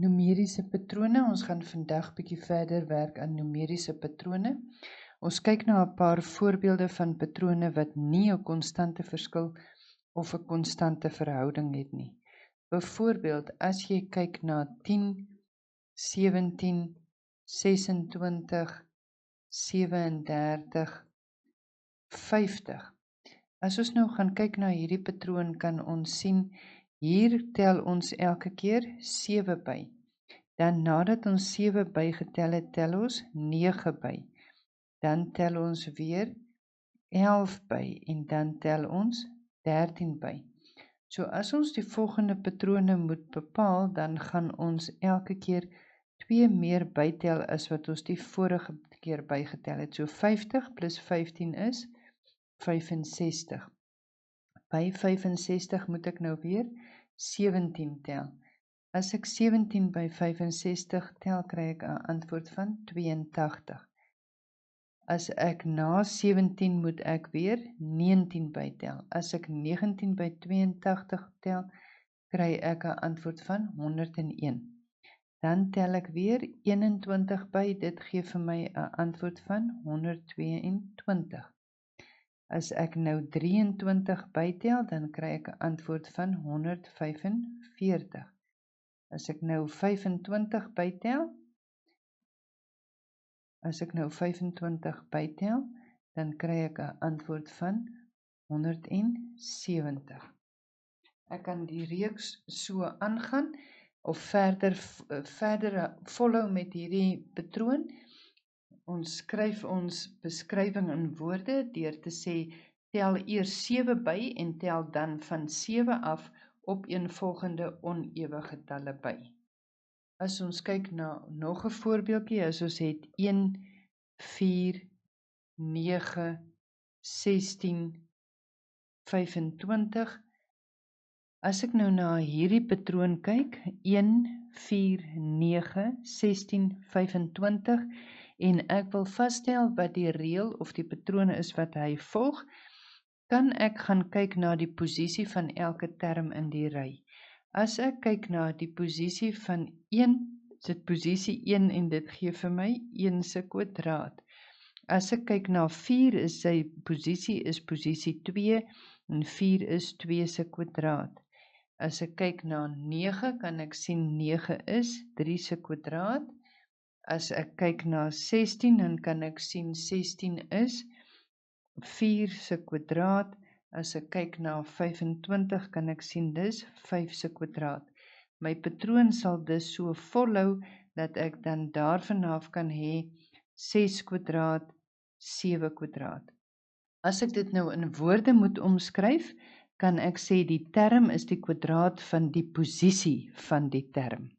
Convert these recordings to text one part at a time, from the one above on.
Numeriese patrone. Ons gaan vandag bietjie verder werk aan numeriese patrone. Ons kyk na 'n paar voorbeelde van patrone wat nie 'n konstante verskil of 'n konstante verhouding het nie. Byvoorbeeld, as jy kyk na 10, 17, 26, 37, 50. As ons nou gaan kyk na hierdie patroon, kan ons sien, hier tel ons elke keer 7 by. Dan nadat ons 7 bygetel het, tel ons 9 by. Dan tel ons weer 11 by en dan tel ons 13 by. So as ons die volgende patrone moet bepaal, dan gaan ons elke keer 2 meer bytel as wat ons die vorige keer bygetel het. So 50 plus 15 is 65. By 65 moet ek nou weer 17 tel. As ek 17 by 65 tel, kry ek 'n antwoord van 82. As ek na 17 moet ek weer 19 bytel. As ek 19 by 82 tel, kry ek 'n antwoord van 101. Dan tel ek weer 21 by, dit gee vir my 'n antwoord van 122. As ek nou 23 bytel, dan kry ek 'n antwoord van 145. As ek nou 25 bytel, dan kry ek 'n antwoord van 170. Ek kan die reeks so aangaan of verder volhou met hierdie patroon. Ons skryf ons beskrywing in woorde deur te sê, tel eers 7 by en tel dan van 7 af opeenvolgende onewe getalle by. As ons kyk na nog 'n voorbeeldjie, as ons het 1, 4, 9, 16, 25. As ek nou na hierdie patroon kyk, 1, 4, 9, 16, 25, en ek wil vasstel wat die reël of die patroon is wat hy volg, kan ek gaan kyk na die posisie van elke term in die ry. As ek kyk na die posisie van 1, is dit posisie 1 en dit gee vir my 1 se kwadraat. As ek kyk na 4, is sy posisie posisie 2 en 4 is 2 se kwadraat. As ek kyk na 9, kan ek sien 9 is 3 se kwadraat. As ek kyk na 16, dan kan ek sien 16 is 4 se kwadraat. As ek kyk na 25, kan ek sien dis 5 se kwadraat. My patroon sal dus so volhou, dat ek dan daarvan af kan hê 6 kwadraat, 7 kwadraat. As ek dit nou in woorde moet omskryf, kan ek sê die term is die kwadraat van die posisie van die term.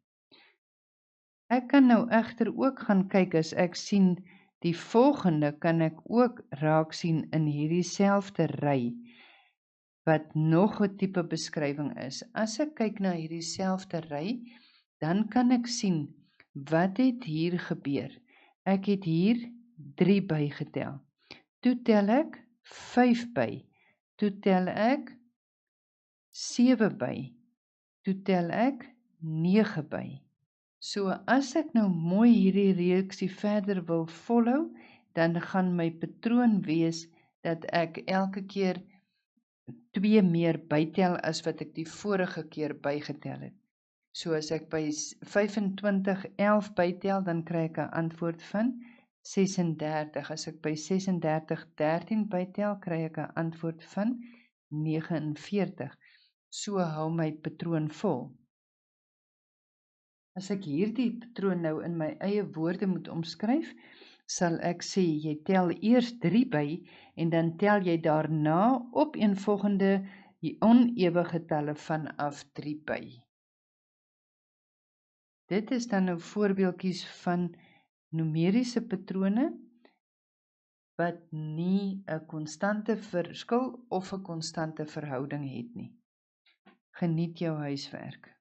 Ek kan nou egter ook gaan kyk, as ek sien die volgende, kan ek ook raak sien in hierdie selfde ry, wat nog 'n tipe beskrywing is. As ek kyk na hierdie selfde ry, dan kan ek sien, wat het hier gebeur? Ek het hier 3 bygetel. Toe tel ek 5 by. Toe tel ek 7 by. Toe tel ek 9 by. So as ek nou mooi hierdie reeksie verder wil volhou, dan gaan my patroon wees dat ek elke keer 2 meer bytel as wat ek die vorige keer bygetel het. So as ek by 25 11 bytel, dan kry ek 'n antwoord van 36. As ek by 36 13 bytel, kry ek 'n antwoord van 49. So hou my patroon vol. As ek hierdie patroon nou in my eie woorde moet omskryf, sal ek sê, jy tel eers 3 by, en dan tel jy daarna opeenvolgende onewe getalle vanaf 3 by. Dit is dan nou voorbeeldjies van numeriese patrone, wat nie 'n konstante verskil of 'n konstante verhouding het nie. Geniet jou huiswerk.